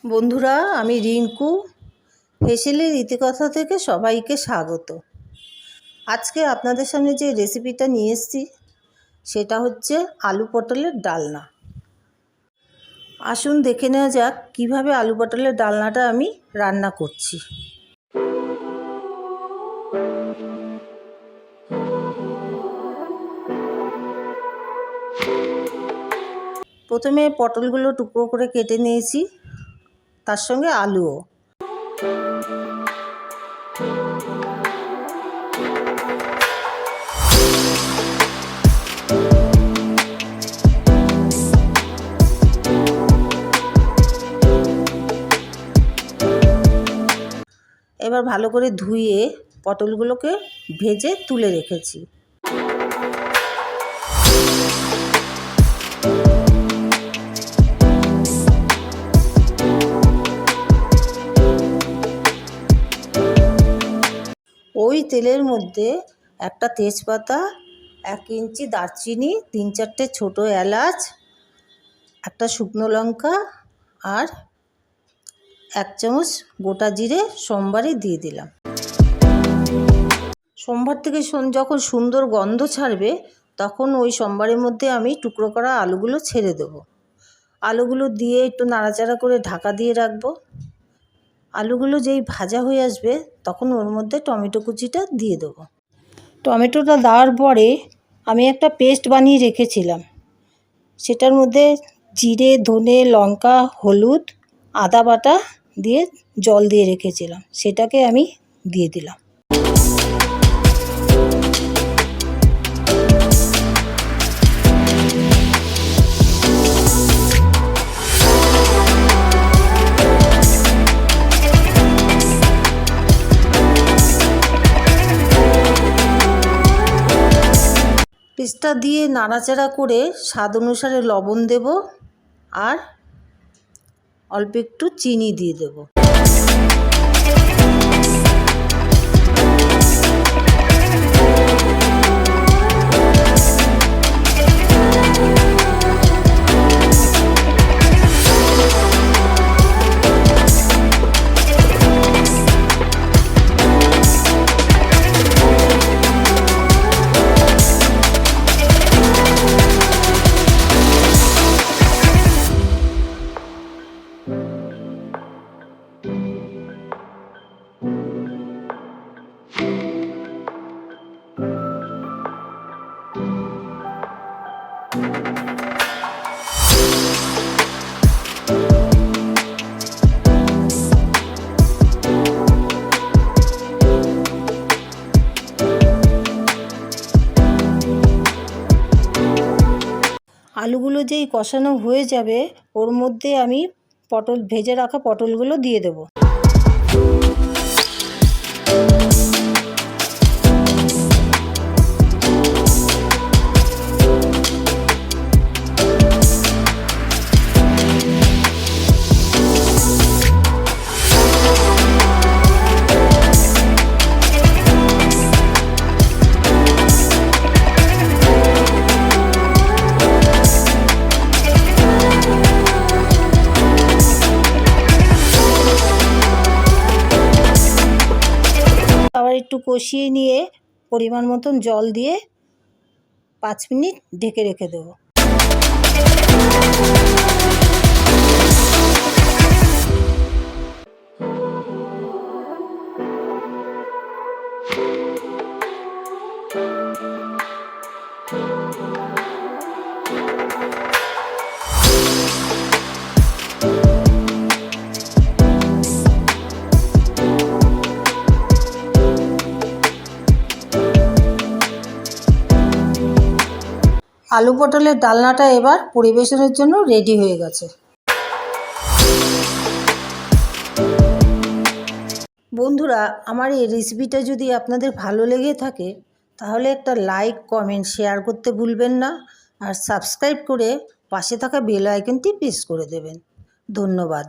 বন্ধুরা, আমি রিঙ্কু হেসেলের ইতিকথা থেকে সবাইকে স্বাগত। আজকে আপনাদের সামনে যে রেসিপিটা নিয়ে এসেছি সেটা হচ্ছে আলু পটলের ডালনা। আসুন দেখে নেওয়া যাক কীভাবে আলু পটলের ডালনাটা আমি রান্না করছি। প্রথমে পটলগুলো টুকরো করে কেটে নিয়েছি, তার সঙ্গে আলুও। এবার ভালো করে ধুয়ে পটলগুলোকে ভেজে তুলে রেখেছি। ওই তেলের মধ্যে একটা তেজপাতা, 1 ইঞ্চি দারচিনি, 3-4টে ছোটো এলাচ, একটা শুকনো লঙ্কা আর 1 চামচ গোটা জিরে সোমবারই দিয়ে দিলাম। সোমবার থেকে যখন সুন্দর গন্ধ ছাড়বে তখন ওই সোমবারের মধ্যে আমি টুকরো করা আলুগুলো ছেড়ে দেব। আলুগুলো দিয়ে একটু নাড়াচাড়া করে ঢাকা দিয়ে রাখবো। আলুগুলো যেই ভাজা হয়ে আসবে তখন ওর মধ্যে টমেটো কুচিটা দিয়ে দেবো। টমেটোটা দেওয়ার পরে আমি একটা পেস্ট বানিয়ে রেখেছিলাম, সেটার মধ্যে জিরে, ধনে, লঙ্কা, হলুদ, আদা বাটা দিয়ে জল দিয়ে রেখেছিলাম, সেটাকে আমি দিয়ে দিলাম। পেস্টটা দিয়ে নাড়াচাড়া করে স্বাদ অনুসারে লবণ দেব আর অল্প একটু চিনি দিয়ে দেব। আলুগুলো যেই কষানো হয়ে যাবে ওর মধ্যে আমি ভেজে রাখা পটলগুলো দিয়ে দেব। আবার একটু কষিয়ে নিয়ে পরিমাণ মতন জল দিয়ে 5 মিনিট ঢেকে রেখে দেবো। আলু পটলের ডালনাটা এবার পরিবেশনের জন্য রেডি হয়ে গেছে। বন্ধুরা, আমার এই রেসিপিটা যদি আপনাদের ভালো লেগে থাকে তাহলে একটা লাইক, কমেন্ট, শেয়ার করতে ভুলবেন না আর সাবস্ক্রাইব করে পাশে থাকা বেল আইকনটি প্রেস করে দেবেন। ধন্যবাদ।